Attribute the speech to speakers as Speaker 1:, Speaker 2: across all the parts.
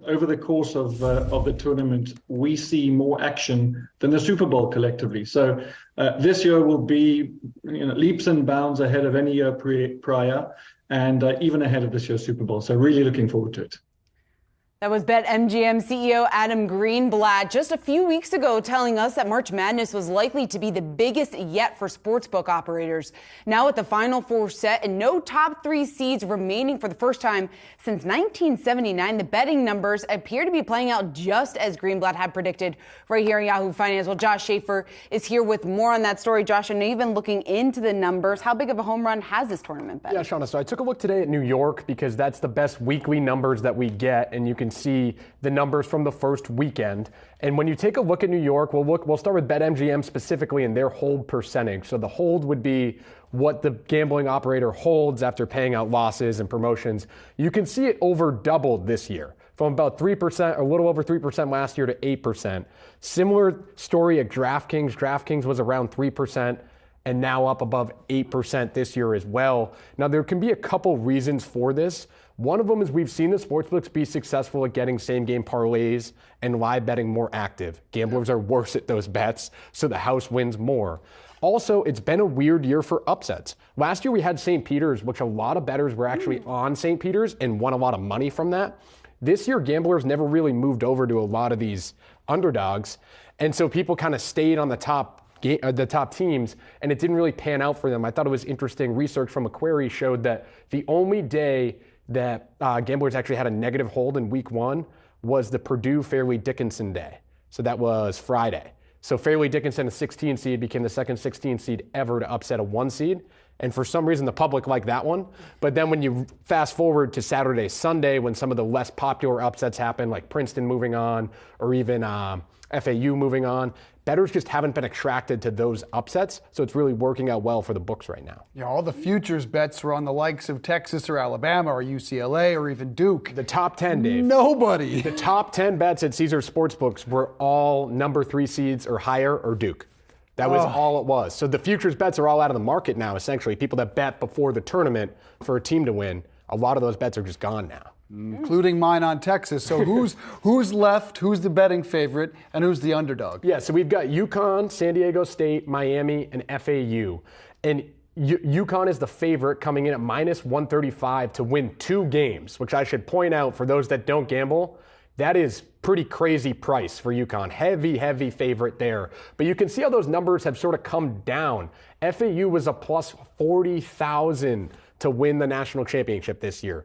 Speaker 1: over the course of the tournament, we see more action than the Super Bowl collectively. So this year will be leaps and bounds ahead of any year prior, and even ahead of this year's Super Bowl. So really looking forward to it.
Speaker 2: That was BetMGM CEO Adam Greenblatt just a few weeks ago telling us that March Madness was likely to be the biggest yet for sportsbook operators. Now with the Final Four set and no top three seeds remaining for the first time since 1979, the betting numbers appear to be playing out just as Greenblatt had predicted right here in Yahoo Finance. Well, Josh Schafer is here with more on that story. Josh, I know you've been looking into the numbers. How big of a home run has this tournament been?
Speaker 3: Yeah, Shauna, so I took a look today at New York because that's the best weekly numbers that we get, and you can see the numbers from the first weekend. And when you take a look at New York, we'll start with BetMGM specifically and their hold percentage. So the hold would be what the gambling operator holds after paying out losses and promotions. You can see it over doubled this year from about 3%, a little over 3% last year to 8%. Similar story at DraftKings. DraftKings was around 3% and now up above 8% this year as well. Now, there can be a couple reasons for this. One of them is we've seen the sportsbooks be successful at getting same-game parlays and live betting more active. Gamblers are worse at those bets, so the house wins more. Also, it's been a weird year for upsets. Last year we had St. Peter's, which a lot of bettors were actually on St. Peter's and won a lot of money from that. This year, gamblers never really moved over to a lot of these underdogs, and so people kind of stayed on the top teams, and it didn't really pan out for them. I thought it was interesting. Research from Macquarie showed that the only day that gamblers actually had a negative hold in week one was the Purdue Fairleigh Dickinson day. So that was Friday. So Fairleigh Dickinson, a 16 seed, became the second 16 seed ever to upset a 1 seed. And for some reason, the public liked that one. But then when you fast forward to Saturday, Sunday, when some of the less popular upsets happen, like Princeton moving on, or even FAU moving on, bettors just haven't been attracted to those upsets, so it's really working out well for the books right now.
Speaker 4: Yeah, all the futures bets are on the likes of Texas or Alabama or UCLA or even Duke.
Speaker 3: The top 10, Dave.
Speaker 4: Nobody.
Speaker 3: The top 10 bets at Caesars Sportsbooks were all number 3 seeds or higher or Duke. That was all it was. So the futures bets are all out of the market now, essentially. People that bet before the tournament for a team to win, a lot of those bets are just gone now.
Speaker 4: Including mine on Texas. So who's left, who's the betting favorite, and who's the underdog?
Speaker 3: Yeah, so we've got UConn, San Diego State, Miami, and FAU. And UConn is the favorite, coming in at minus 135 to win 2 games, which I should point out for those that don't gamble, that is pretty crazy price for UConn. Heavy favorite there. But you can see how those numbers have sort of come down. FAU was a plus 40,000 to win the national championship this year.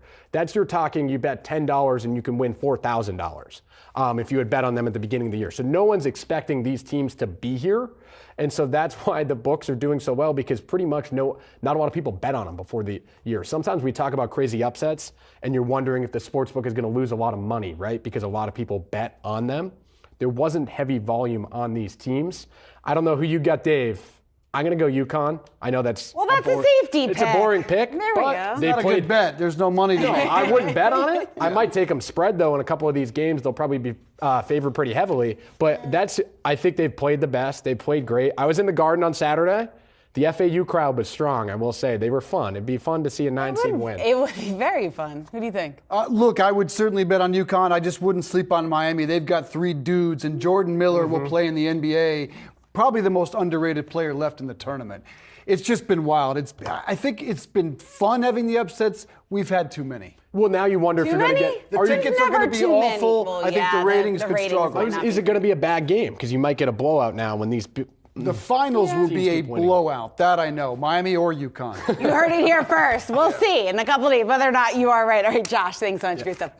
Speaker 3: You're talking, you bet $10 and you can win $4,000 if you had bet on them at the beginning of the year. So no one's expecting these teams to be here. And so that's why the books are doing so well, because pretty much not a lot of people bet on them before the year. Sometimes we talk about crazy upsets and you're wondering if the sportsbook is going to lose a lot of money, right? Because a lot of people bet on them. There wasn't heavy volume on these teams. I don't know who you got, Dave. I'm going to go UConn. I know that's
Speaker 2: a safety pick.
Speaker 3: It's a boring pick.
Speaker 2: There we go.
Speaker 4: It's not a good bet. There's no money to
Speaker 3: No,
Speaker 4: make.
Speaker 3: I wouldn't bet on it. I might take them spread, though, in a couple of these games. They'll probably be favored pretty heavily. But I think they've played the best. They played great. I was in the Garden on Saturday. The FAU crowd was strong, I will say. They were fun. It'd be fun to see a 9-seed win.
Speaker 2: It would be very fun. Who do you think?
Speaker 4: Look, I would certainly bet on UConn. I just wouldn't sleep on Miami. They've got 3 dudes, and Jordan Miller will play in the NBA. Probably the most underrated player left in the tournament. It's just been wild. I think it's been fun having the upsets. We've had too many.
Speaker 3: Well, now you wonder if you're going to get...
Speaker 4: The tickets are going to be awful.
Speaker 2: Well,
Speaker 4: I think the ratings could struggle.
Speaker 3: Is it going to be a bad game? Because you might get a blowout now when these...
Speaker 4: The finals will be a blowout. That I know. Miami or UConn.
Speaker 2: You heard it here first. We'll see in a couple of days whether or not you are right. All right, Josh, thanks so much for your stuff.